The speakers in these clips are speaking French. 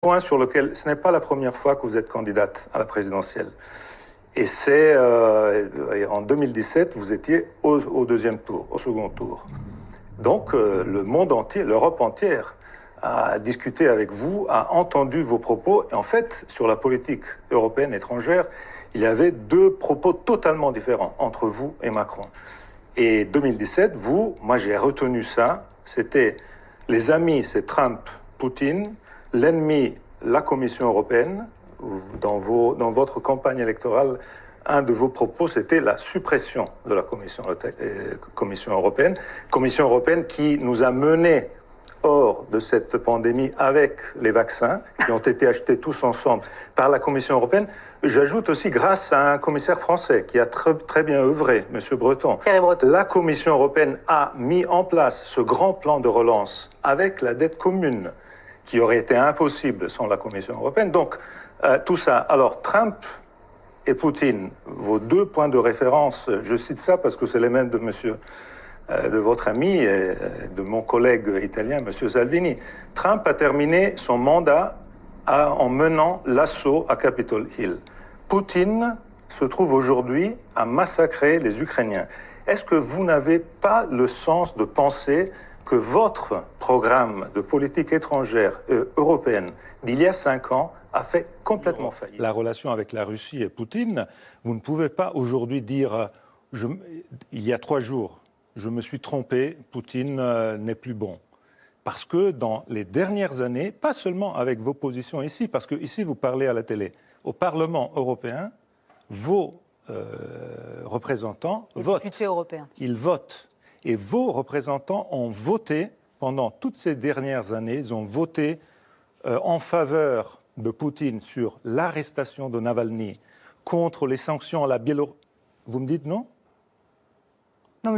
Point sur lequel ce n'est pas la première fois que vous êtes candidate à la présidentielle. Et c'est en 2017, vous étiez au deuxième tour, au second tour. Donc le monde entier, l'Europe entière, a discuté avec vous, a entendu vos propos. Et en fait, sur la politique européenne étrangère, il y avait deux propos totalement différents entre vous et Macron. Et 2017, moi j'ai retenu ça, c'était les amis, c'est Trump, Poutine. L'ennemi, la Commission européenne. Dans votre campagne électorale, un de vos propos, c'était la suppression de la Commission européenne. Commission européenne qui nous a menés hors de cette pandémie avec les vaccins qui ont été achetés tous ensemble par la Commission européenne. J'ajoute aussi grâce à un commissaire français qui a très bien œuvré, M. Breton. La Commission européenne a mis en place ce grand plan de relance avec la dette commune qui aurait été impossible sans la Commission européenne. Donc, tout ça. Alors, Trump et Poutine, vos deux points de référence, je cite ça parce que c'est les mêmes de votre ami et de mon collègue italien, M. Salvini. Trump a terminé son mandat en menant l'assaut à Capitol Hill. Poutine se trouve aujourd'hui à massacrer les Ukrainiens. Est-ce que vous n'avez pas le sens de penser que votre programme de politique étrangère européenne d'il y a 5 ans a fait complètement faillite? La relation avec la Russie et Poutine, vous ne pouvez pas aujourd'hui dire il y a 3 jours, je me suis trompé, Poutine n'est plus bon. Parce que dans les dernières années, pas seulement avec vos positions ici, parce que ici vous parlez à la télé, au Parlement européen, vos représentants votent. Députés européens. Ils votent. Et vos représentants ont voté, pendant toutes ces dernières années, ils ont voté en faveur de Poutine sur l'arrestation de Navalny, contre les sanctions à la Biélorussie. Vous me dites non ? Non,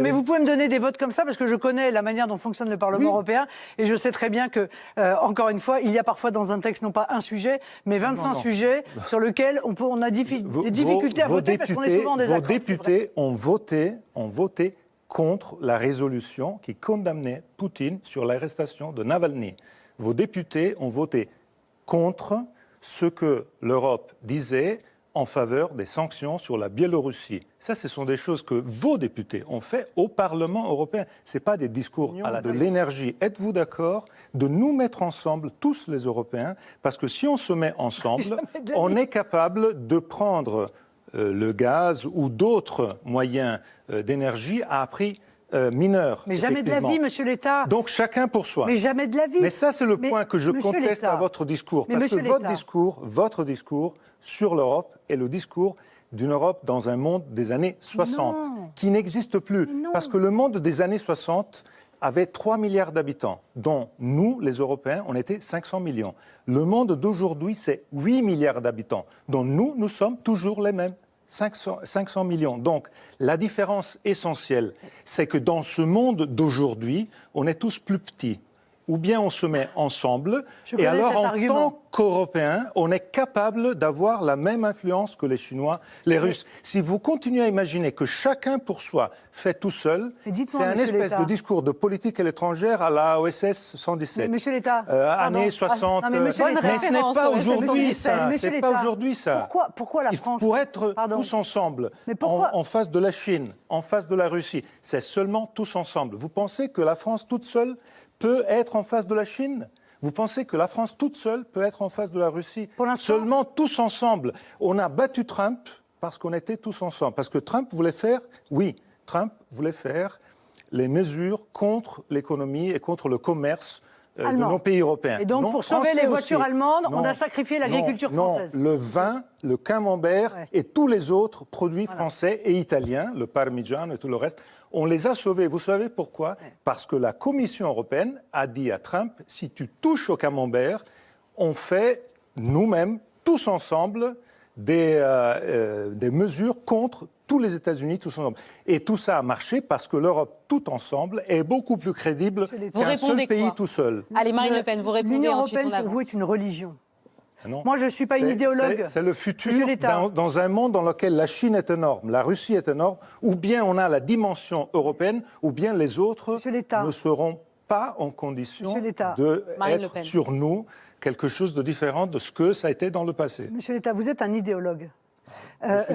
mais vous pouvez me donner des votes comme ça parce que je connais la manière dont fonctionne le Parlement européen et je sais très bien que, encore une fois, il y a parfois dans un texte non pas un sujet, mais 25 sujets sur lesquels on a des difficultés à voter parce qu'on est souvent en désaccord. Vos députés ont voté contre la résolution qui condamnait Poutine sur l'arrestation de Navalny. Vos députés ont voté contre ce que l'Europe disait en faveur des sanctions sur la Biélorussie. Ça, ce sont des choses que vos députés ont fait au Parlement européen. Ce n'est pas des discours de l'énergie. Êtes-vous d'accord de nous mettre ensemble, tous les Européens, parce que si on se met ensemble, on est capable de prendre le gaz ou d'autres moyens d'énergie à prix mineur. Mais jamais de la vie, monsieur l'État. Donc chacun pour soi. Mais jamais de la vie. Mais ça, c'est le point que je conteste à votre discours. Parce que votre discours sur l'Europe est le discours d'une Europe dans un monde des années 60, qui n'existe plus. Parce que le monde des années 60 avait 3 milliards d'habitants, dont nous, les Européens, on était 500 millions. Le monde d'aujourd'hui, c'est 8 milliards d'habitants, dont nous sommes toujours les mêmes. 500 millions. Donc, la différence essentielle, c'est que dans ce monde d'aujourd'hui, on est tous plus petits. Ou bien on se met ensemble, et alors en tant qu'Européens, on est capable d'avoir la même influence que les Chinois, les Russes. Si vous continuez à imaginer que chacun pour soi fait tout seul, c'est un espèce de discours de politique à l'étrangère à la OSS 117. Monsieur l'État, années 60. Mais ce n'est pas aujourd'hui ça. C'est pas aujourd'hui ça. Pourquoi la France pour être tous ensemble, en face de la Chine, en face de la Russie, c'est seulement tous ensemble. Vous pensez que la France toute seule peut être en face de la Chine? Vous pensez que la France toute seule peut être en face de la Russie? Seulement tous ensemble. On a battu Trump parce qu'on était tous ensemble. Parce que Trump voulait faire les mesures contre l'économie et contre le commerce de nos pays européens. Et donc, pour sauver les voitures allemandes, on a sacrifié l'agriculture française. Non, le vin, le camembert et tous les autres produits français et italiens, le parmigiano et tout le reste, on les a sauvés. Vous savez pourquoi? Parce que la Commission européenne a dit à Trump, si tu touches au camembert, on fait nous-mêmes, tous ensemble, des mesures contre tous les États-Unis, tous ensemble. Et tout ça a marché parce que l'Europe, tout ensemble, est beaucoup plus crédible qu'un seul pays tout seul. Allez, Marine Le Pen, vous répondez. L'Union ensuite européenne, on avance. pour vous, est une religion. Non. Moi, je ne suis pas une idéologue. C'est le futur dans un monde dans lequel la Chine est énorme, la Russie est énorme, ou bien on a la dimension européenne, ou bien les autres ne seront pas en condition Monsieur l'État. d'être sur nous quelque chose de différent de ce que ça a été dans le passé. Monsieur l'État, vous êtes un idéologue.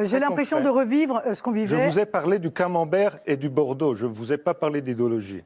J'ai l'impression de revivre ce qu'on vivait. Je vous ai parlé du camembert et du Bordeaux. Je ne vous ai pas parlé d'idéologie.